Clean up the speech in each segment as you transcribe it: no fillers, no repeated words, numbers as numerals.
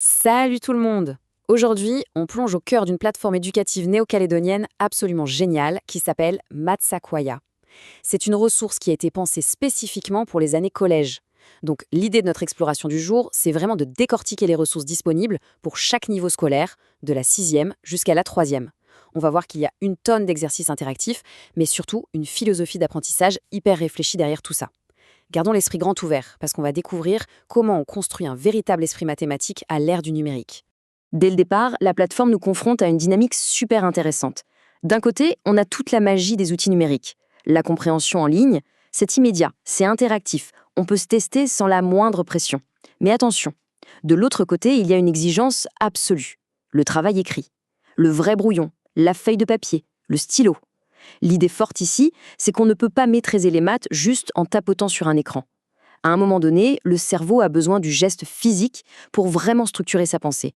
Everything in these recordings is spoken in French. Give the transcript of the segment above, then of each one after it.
Salut tout le monde! Aujourd'hui, on plonge au cœur d'une plateforme éducative néo-calédonienne absolument géniale qui s'appelle Matsakwaya. C'est une ressource qui a été pensée spécifiquement pour les années collège. Donc l'idée de notre exploration du jour, c'est vraiment de décortiquer les ressources disponibles pour chaque niveau scolaire, de la 6e jusqu'à la 3e. On va voir qu'il y a une tonne d'exercices interactifs, mais surtout une philosophie d'apprentissage hyper réfléchie derrière tout ça. Gardons l'esprit grand ouvert, parce qu'on va découvrir comment on construit un véritable esprit mathématique à l'ère du numérique. Dès le départ, la plateforme nous confronte à une dynamique super intéressante. D'un côté, on a toute la magie des outils numériques. La compréhension en ligne, c'est immédiat, c'est interactif, on peut se tester sans la moindre pression. Mais attention, de l'autre côté, il y a une exigence absolue. Le travail écrit, le vrai brouillon, la feuille de papier, le stylo. L'idée forte ici, c'est qu'on ne peut pas maîtriser les maths juste en tapotant sur un écran. À un moment donné, le cerveau a besoin du geste physique pour vraiment structurer sa pensée.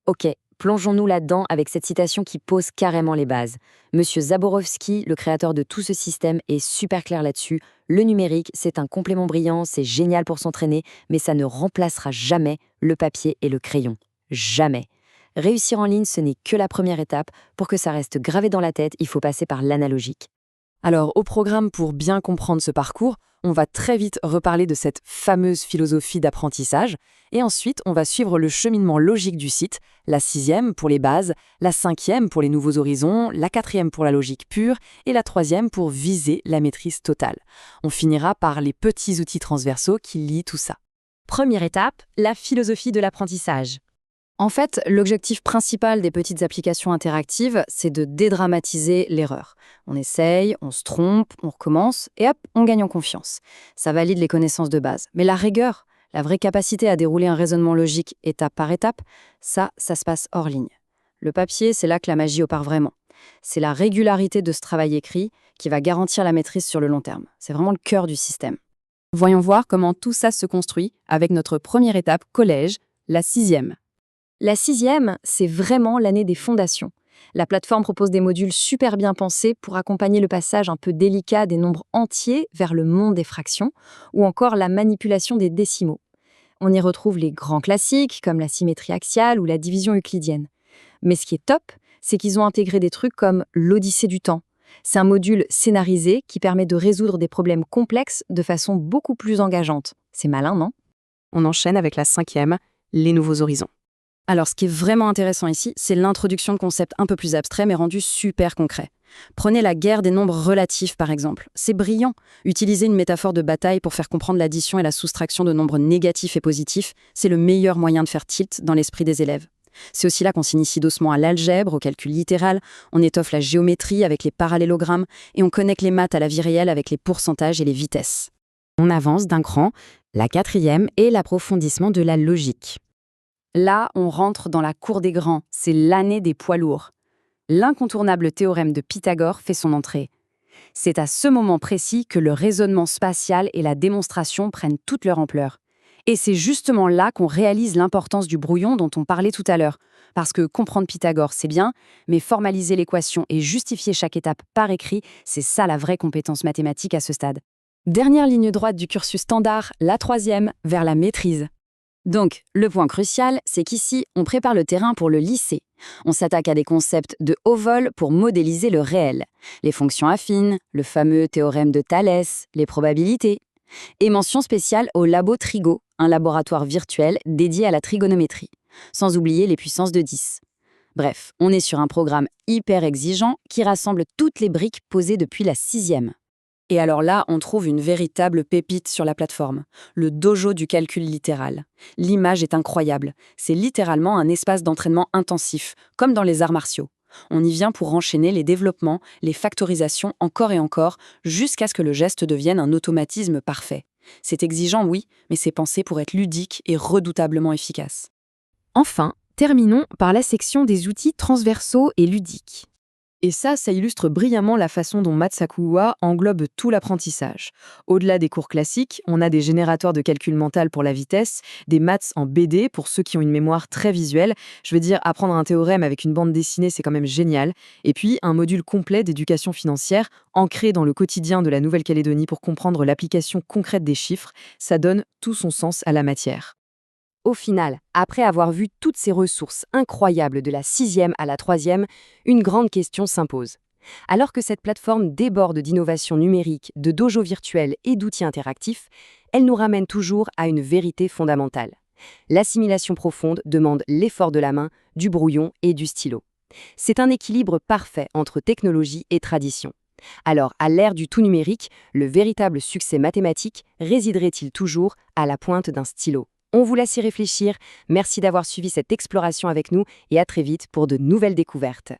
Ok, plongeons-nous là-dedans avec cette citation qui pose carrément les bases. Monsieur Zaborowski, le créateur de tout ce système, est super clair là-dessus. Le numérique, c'est un complément brillant, c'est génial pour s'entraîner, mais ça ne remplacera jamais le papier et le crayon. Jamais. Réussir en ligne, ce n'est que la première étape. Pour que ça reste gravé dans la tête, il faut passer par l'analogique. Alors, au programme, pour bien comprendre ce parcours, on va très vite reparler de cette fameuse philosophie d'apprentissage, et ensuite, on va suivre le cheminement logique du site, la 6e pour les bases, la 5e pour les nouveaux horizons, la 4e pour la logique pure, et la 3e pour viser la maîtrise totale. On finira par les petits outils transversaux qui lient tout ça. Première étape, la philosophie de l'apprentissage. En fait, l'objectif principal des petites applications interactives, c'est de dédramatiser l'erreur. On essaye, on se trompe, on recommence, et hop, on gagne en confiance. Ça valide les connaissances de base. Mais la rigueur, la vraie capacité à dérouler un raisonnement logique étape par étape, ça se passe hors ligne. Le papier, c'est là que la magie opère vraiment. C'est la régularité de ce travail écrit qui va garantir la maîtrise sur le long terme. C'est vraiment le cœur du système. Voyons voir comment tout ça se construit avec notre première étape collège, la 6e. La 6e, c'est vraiment l'année des fondations. La plateforme propose des modules super bien pensés pour accompagner le passage un peu délicat des nombres entiers vers le monde des fractions, ou encore la manipulation des décimaux. On y retrouve les grands classiques, comme la symétrie axiale ou la division euclidienne. Mais ce qui est top, c'est qu'ils ont intégré des trucs comme l'Odyssée du temps. C'est un module scénarisé qui permet de résoudre des problèmes complexes de façon beaucoup plus engageante. C'est malin, non? On enchaîne avec la 5e, les nouveaux horizons. Alors, ce qui est vraiment intéressant ici, c'est l'introduction de concepts un peu plus abstraits, mais rendus super concrets. Prenez la guerre des nombres relatifs, par exemple. C'est brillant. Utiliser une métaphore de bataille pour faire comprendre l'addition et la soustraction de nombres négatifs et positifs, c'est le meilleur moyen de faire tilt dans l'esprit des élèves. C'est aussi là qu'on s'initie doucement à l'algèbre, au calcul littéral, on étoffe la géométrie avec les parallélogrammes, et on connecte les maths à la vie réelle avec les pourcentages et les vitesses. On avance d'un cran, la 4e est l'approfondissement de la logique. Là, on rentre dans la cour des grands, c'est l'année des poids lourds. L'incontournable théorème de Pythagore fait son entrée. C'est à ce moment précis que le raisonnement spatial et la démonstration prennent toute leur ampleur. Et c'est justement là qu'on réalise l'importance du brouillon dont on parlait tout à l'heure. Parce que comprendre Pythagore, c'est bien, mais formaliser l'équation et justifier chaque étape par écrit, c'est ça la vraie compétence mathématique à ce stade. Dernière ligne droite du cursus standard, la 3e, vers la maîtrise. Donc, le point crucial, c'est qu'ici, on prépare le terrain pour le lycée. On s'attaque à des concepts de haut vol pour modéliser le réel. Les fonctions affines, le fameux théorème de Thalès, les probabilités. Et mention spéciale au Labo Trigo, un laboratoire virtuel dédié à la trigonométrie. Sans oublier les puissances de 10. Bref, on est sur un programme hyper exigeant qui rassemble toutes les briques posées depuis la 6e. Et alors là, on trouve une véritable pépite sur la plateforme, le dojo du calcul littéral. L'image est incroyable, c'est littéralement un espace d'entraînement intensif, comme dans les arts martiaux. On y vient pour enchaîner les développements, les factorisations encore et encore, jusqu'à ce que le geste devienne un automatisme parfait. C'est exigeant, oui, mais c'est pensé pour être ludique et redoutablement efficace. Enfin, terminons par la section des outils transversaux et ludiques. Et ça illustre brillamment la façon dont Matsakwaya englobe tout l'apprentissage. Au-delà des cours classiques, on a des générateurs de calcul mental pour la vitesse, des maths en BD pour ceux qui ont une mémoire très visuelle. Je veux dire, apprendre un théorème avec une bande dessinée, c'est quand même génial. Et puis, un module complet d'éducation financière, ancré dans le quotidien de la Nouvelle-Calédonie pour comprendre l'application concrète des chiffres. Ça donne tout son sens à la matière. Au final, après avoir vu toutes ces ressources incroyables de la 6e à la 3e, une grande question s'impose. Alors que cette plateforme déborde d'innovations numériques, de dojos virtuels et d'outils interactifs, elle nous ramène toujours à une vérité fondamentale. L'assimilation profonde demande l'effort de la main, du brouillon et du stylo. C'est un équilibre parfait entre technologie et tradition. Alors, à l'ère du tout numérique, le véritable succès mathématique résiderait-il toujours à la pointe d'un stylo? On vous laisse y réfléchir. Merci d'avoir suivi cette exploration avec nous et à très vite pour de nouvelles découvertes.